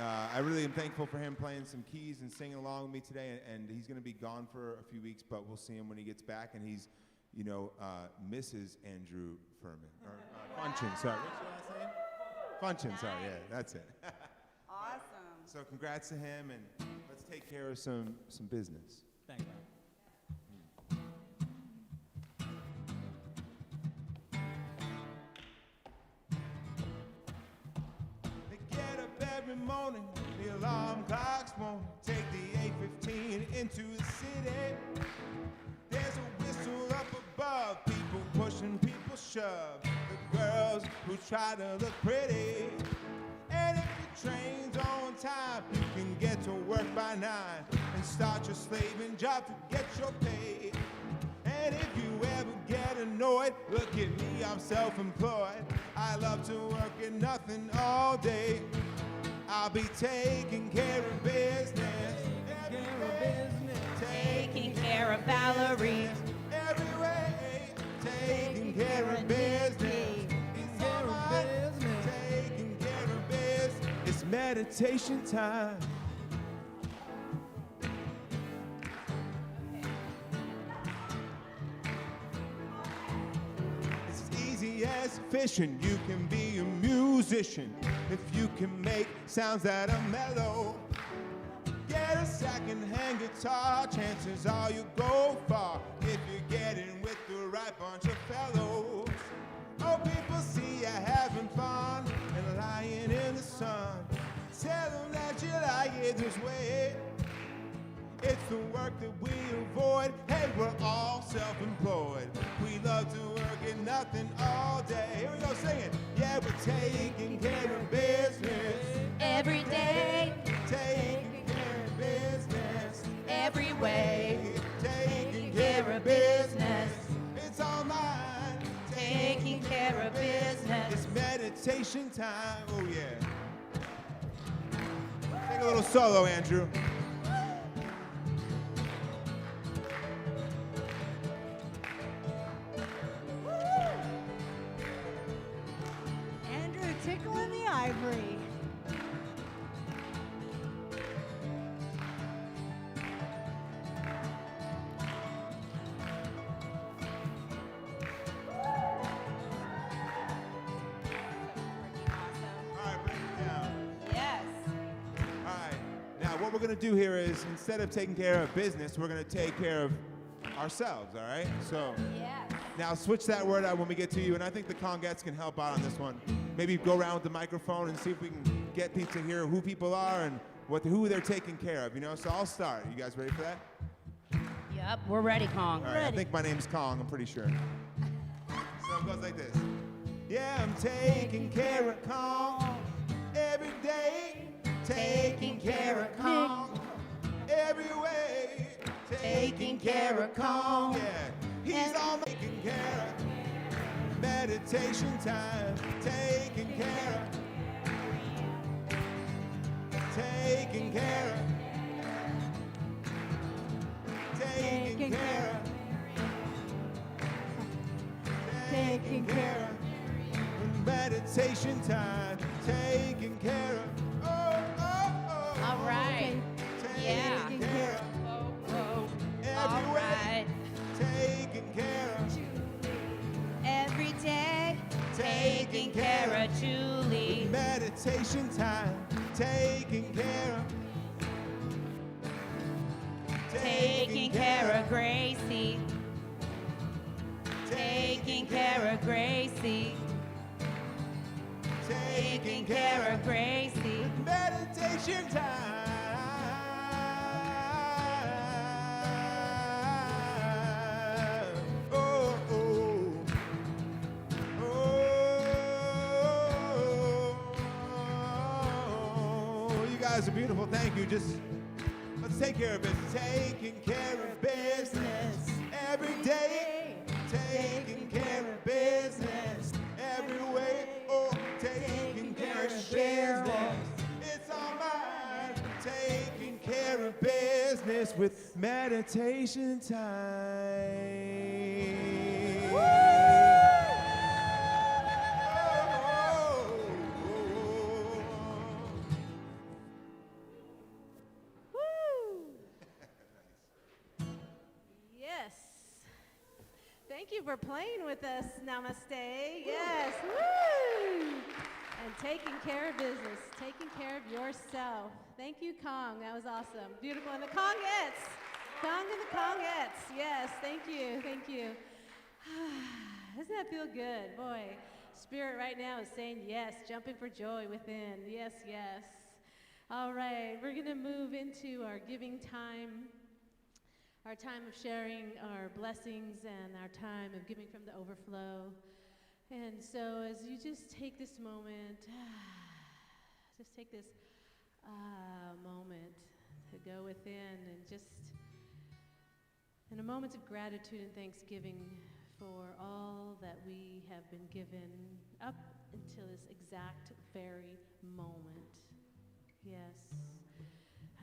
I really am thankful for him playing some keys and singing along with me today. And he's going to be gone for a few weeks, but we'll see him when he gets back. And he's, Mrs. Andrew Furman. Or Funchin, sorry. What's your last name? Funchin, sorry. Yeah, that's it.
Awesome.
So congrats to him, and let's take care of some business.
Thank you.
They get up every morning, the alarm clocks won't take the 8:15 into the city. There's a whistle up above, people pushing, people shove. The girls who try to look pretty. And if your train's on time, you can get to work by 9 and start your slaving job to get your pay. And if you ever get annoyed, look at me, I'm self-employed. I love to work at nothing all day. I'll be taking care of business.
Taking care of Valerie.
Every way, taking care of business. It's all right, taking care of business. It's meditation time. It's as easy as fishing. You can be a musician if you can make sounds that are mellow. Get a second-hand guitar, chances are you go far if you're getting with the right bunch of fellows. Oh, people see you having fun and lying in the sun. Tell them that you like it this way. It's the work that we avoid. Hey, we're all self-employed. We love to work at nothing all day. Here we go, sing it. Yeah, we're taking care of business
Every day,
taking care of business
every way,
taking care of business. It's all mine.
taking care of business.
It's meditation time. Oh yeah. Take a little solo, Andrew.
Andrew, tickling the ivory.
All right, break it down.
Yes.
All right. Now, what we're going to do here is instead of taking care of business, we're going to take care of ourselves, all right? So
Yes.
now switch that word out when we get to you, and I think the Congettes can help out on this one. Maybe go around with the microphone and see if we can get people to hear who people are and who they're taking care of, So I'll start. You guys ready for that?
Yep, we're ready, Kong.
All right, I think my name's Kong, I'm pretty sure. So it goes like this. Yeah, I'm taking care of Kong every day. Taking care of Kong every way. Taking care of Kong, yeah. He's all taking care of. Meditation time. Taking care of. Taking care of. Taking care of. Taking care of. Meditation time. Taking care of. Oh, oh, oh.
All right. Yeah.
Taking care of.
All
Every way.
right.
Taking care of.
Every day, taking care of Julie.
Meditation time. Taking care of.
taking care of Gracie, taking care of Gracie, taking care of Gracie.
Meditation time. Oh, oh, oh. You guys are beautiful. Thank you. Just let's take care of business. Taking care of business every day. Taking care of business every way. Oh, taking care of business. It's all mine. Taking care of business with meditation time.
Yes. Thank you for playing with us. Namaste. Yes. Woo! And taking care of business, taking care of yourself. Thank you, Kong. That was awesome. Beautiful. And the Kongettes. Kong and the Kongettes. Yes. Thank you. Thank you. Doesn't that feel good? Boy, Spirit right now is saying yes, jumping for joy within. Yes, yes. All right. We're going to move into our giving time. Our time of sharing our blessings and our time of giving from the overflow. And so as you just take this moment, just take this moment to go within and just in a moment of gratitude and thanksgiving for all that we have been given up until this exact very moment. Yes,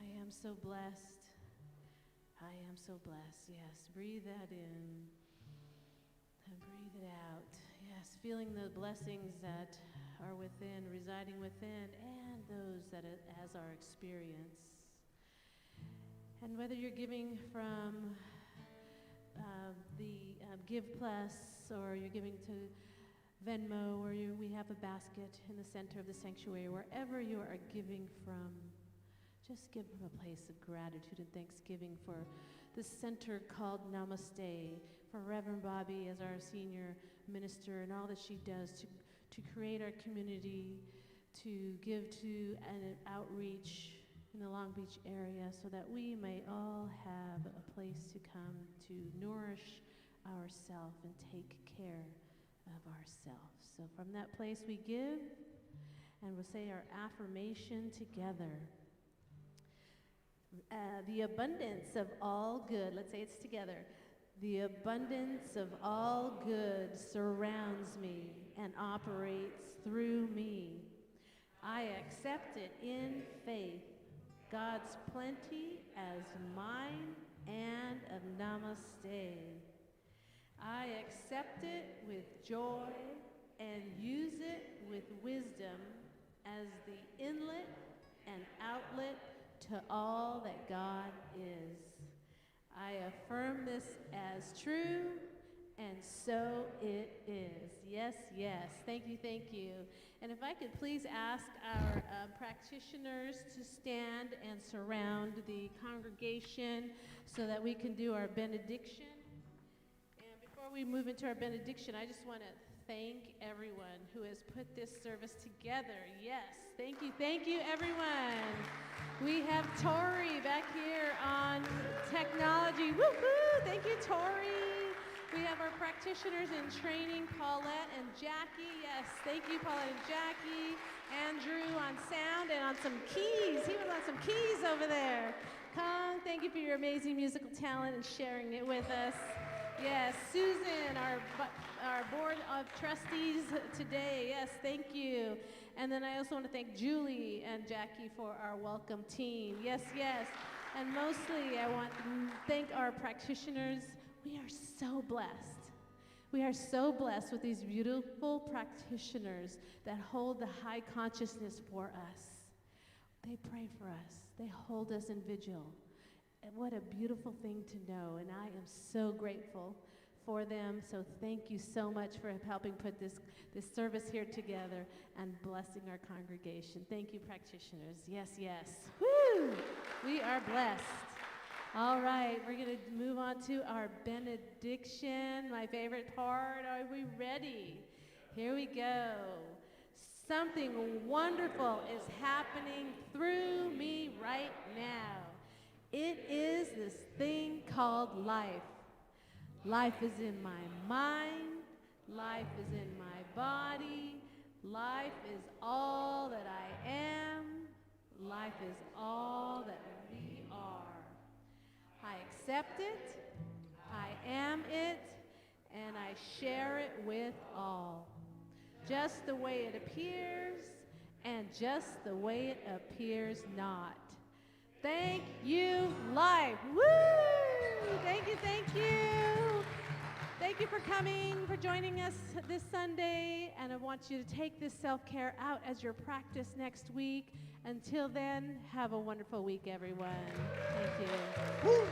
I am so blessed. I am so blessed. Yes, breathe that in and breathe it out. Yes, feeling the blessings that are within, residing within, and those that as our experience. And whether you're giving from the Give Plus, or you're giving to Venmo, or we have a basket in the center of the sanctuary, wherever you are giving from, just give from a place of gratitude and thanksgiving for this center called Namaste, for Reverend Bobby as our senior minister and all that she does to create our community, to give to an outreach in the Long Beach area so that we may all have a place to come to nourish ourselves and take care of ourselves. So from that place we give, and we'll say our affirmation together. The abundance of all good, let's say it's together. The abundance of all good surrounds me and operates through me. I accept it in faith, God's plenty as mine and of Namaste. I accept it with joy and use it with wisdom as the inlet and outlet to all that God is. I affirm this as true, and so it is. Yes, yes. Thank you, thank you. And if I could please ask our practitioners to stand and surround the congregation so that we can do our benediction. And before we move into our benediction, I just want to thank everyone who has put this service together. Yes, thank you, everyone. We have Tori back here on technology. Woohoo! Thank you, Tori. We have our practitioners in training, Paulette and Jackie. Yes, thank you, Paulette and Jackie. Andrew on sound and on some keys. He was on some keys over there. Kong, thank you for your amazing musical talent and sharing it with us. Yes, Susan, our board of trustees today. Yes, thank you. And then I also want to thank Julie and Jackie for our welcome team. Yes, yes. And mostly I want to thank our practitioners. We are so blessed. We are so blessed with these beautiful practitioners that hold the high consciousness for us. They pray for us. They hold us in vigil. And what a beautiful thing to know. And I am so grateful for them. So thank you so much for helping put this service here together and blessing our congregation. Thank you, practitioners. Yes, yes. Woo! We are blessed. All right, we're going to move on to our benediction, my favorite part. Are we ready? Here we go. Something wonderful is happening through me right now. It is this thing called life. Life is in my mind. Life is in my body. Life is all that I am. Life is all that we are. I accept it, I am it, and I share it with all. Just the way it appears, and just the way it appears not. Thank you, life. Woo! Thank you, thank you. Thank you for coming, for joining us this Sunday, and I want you to take this self-care out as your practice next week. Until then, have a wonderful week, everyone. Thank you. Woo!